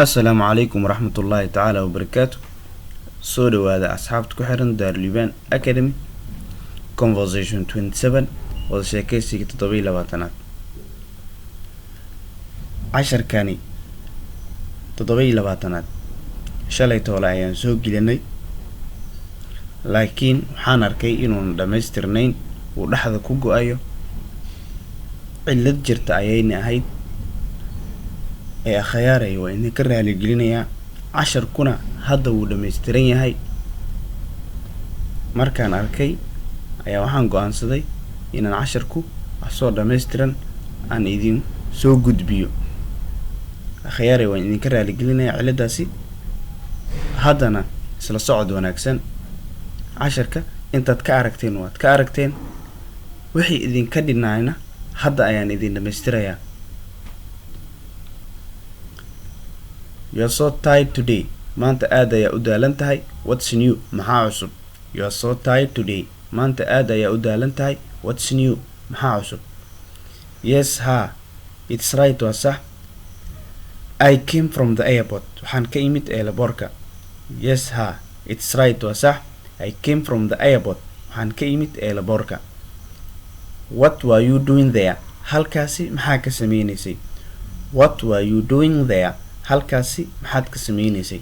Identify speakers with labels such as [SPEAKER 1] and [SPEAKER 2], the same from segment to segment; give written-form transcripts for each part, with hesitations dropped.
[SPEAKER 1] السلام عليكم ورحمة الله تعالى وبركاته. سو دواada asxaabta ku xiran Darliban Academy Conversation 27 wada sheekaysiga 27aad. casharkani 27aad shalay toole ayaan soo gelinay, laakiin waxaan arkay inuu dhamaystirnayn uu dhaxda ku go'ayo. cilad jirta ayayna ahayd ee akhyaaray waa in ka raali gelinayaa. casharkuna hadda wuu dhammaystiran yahay. markaan arkay ayaa waxaan go'aansaday inaan casharku wax soo dhammaystiran aan idin soo gudbiyo. akhyaaray waa in ka raali gelinayaa ciladaasi. haddana isla socod wanaagsan. casharka intaad ka aragteen waad ka aragteen, wixii idinka dhinaayna hadda ayaan idin dhammaystirayaa. You are so tired today. maanta aad ayaa u daalan tahay. What's new? maxaa cusub? You are so tired today. maanta aad ayaa u daalan tahay. What's new? maxaa cusub? Yes, ha. It's right, waa sax. I came from the airport. waxaan ka imid eelaboorka. Yes, ha. It's right, waa sax. I came from the airport. waxaan ka imid eelaboorka. What were you doing there? halkaasi maxaa ka sameynaysay? What were you doing there? halkaasi maxaad ka sameynaysay?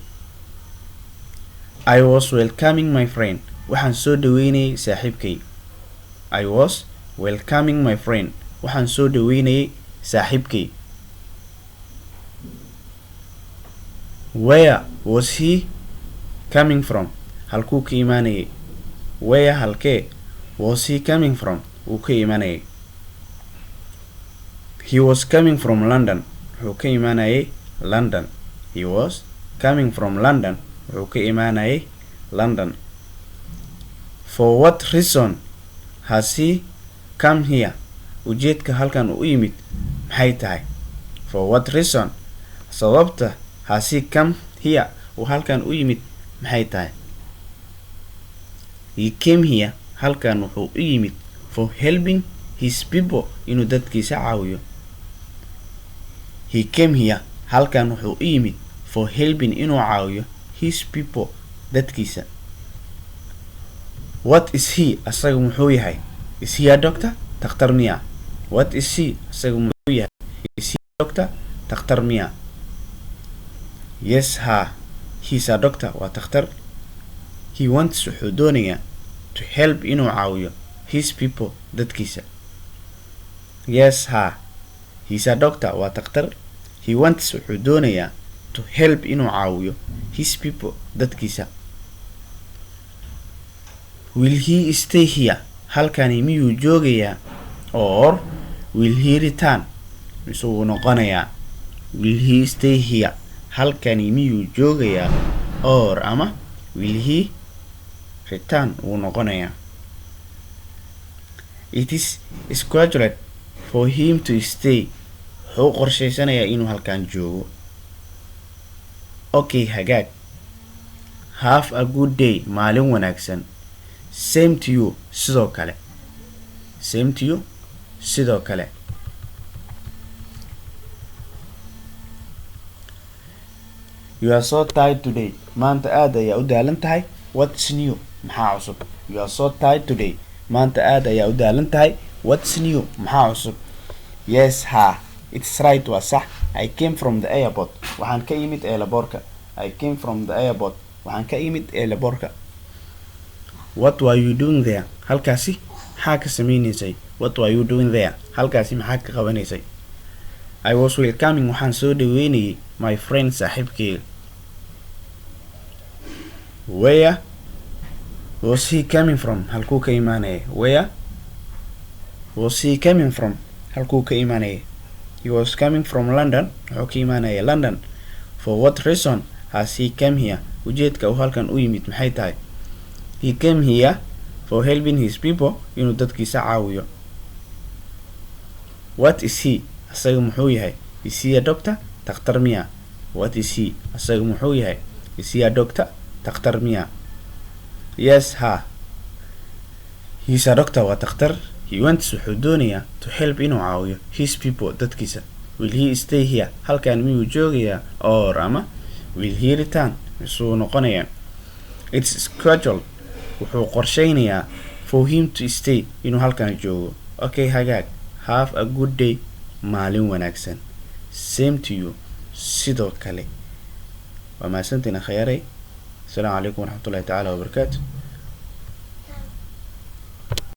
[SPEAKER 1] I was welcoming my friend. waxaan soo dhaweynayay saaxiibkay. I was welcoming my friend. waxaan soo dhaweynayay saaxiibkay. Where was he coming from? halkuu ka imaanayay? Where halkee was he coming from? uu ka imaanayay? He was coming from London. wuxuu ka imaanayay London. He was coming from London. wuxuu ka imaanayay London. For what reason has he come here? ujeedka halkan u yimid maxay tahay? For what reason? sababta has he come here uu halkan u yimid maxay tahay? He came here. halkan wuxuu u yimid for helping his people, inuu dadkiisa caawiyo. He came here. halkan wuxuu u yimid for helping inuu caawiyo his people, dadkiisa. What is he? asaga muxuu yahay? Is he a doctor? takhtar miya? What is he? asaga muxuu yahay? Is he a doctor? takhtar miya? Yes, ha. He's a doctor. waa takhtar. He wants wuxuu doonayaa to help inuu caawiyo his people, dadkiisa. Yes, ha. He's a doctor. waa takhtar. He wants wuxuu doonayaa to help inuu caawiyo his people, dadkiisa. Will he stay here? halkani miyuu joogayaa? Or will he return? mise wuu noqonayaa? Will he stay here? halkani miyuu joogayaa? Or ama will he return? wuu noqonayaa. It is scheduled for him to stay. wuxuu qorshaysanayaa inuu halkan joogo. Okay, hagaag. Have a good day. maalin wanaagsan. Same to you. sidoo kale. Same to you. sidoo kale. You are so tired today. maanta aad ayaa u daalan tahay. What's new? maxaa cusub? You are so tired today. maanta aad ayaa u daalan tahay. What's new? maxaa cusub? Yes, ha. It's right, waa sax. I came from the airport. waxaan ka imid eelaboorka. I came from the airport. waxaan ka imid eelaboorka. What were you doing there? halkaasi maxaa ka sameynaysay? What were you doing there? halkaasi maxaa ka qabanaysay? I was welcoming. waxaan soo dhaweynayay my friend, saaxiibkeyga. Where was he coming from? halkuu ka imaanayay? Where was he coming from? halkuu ka imaanayay? He was coming from London. wuxuu ka imaanayay London. For what reason has he come here? ujeedka uu halkan u yimid maxay tahay? He came here for helping his people, inuu dadkiisa caawiyo. What is he? asaga muxuu yahay? Is he a doctor? takhtar miya? What is he? asaga muxuu yahay? Is he a doctor? takhtar miya? Yes, ha. He's a doctor. waa takhtar. He wants wuxuu doonayaa to help inuu caawiyo his people, dadkiisa. will he stay here halkan miyuu joogayaa or ama will he return misuu noqonayaa it's scheduled wuxuu qorsheynayaa for him to stay inuu halkan joogo okay hagaag have a good day maalin wanaagsan same to you sidoo kale waa mahadsantiin khayaaray السلام عليكم ورحمة الله تعالى وبركاته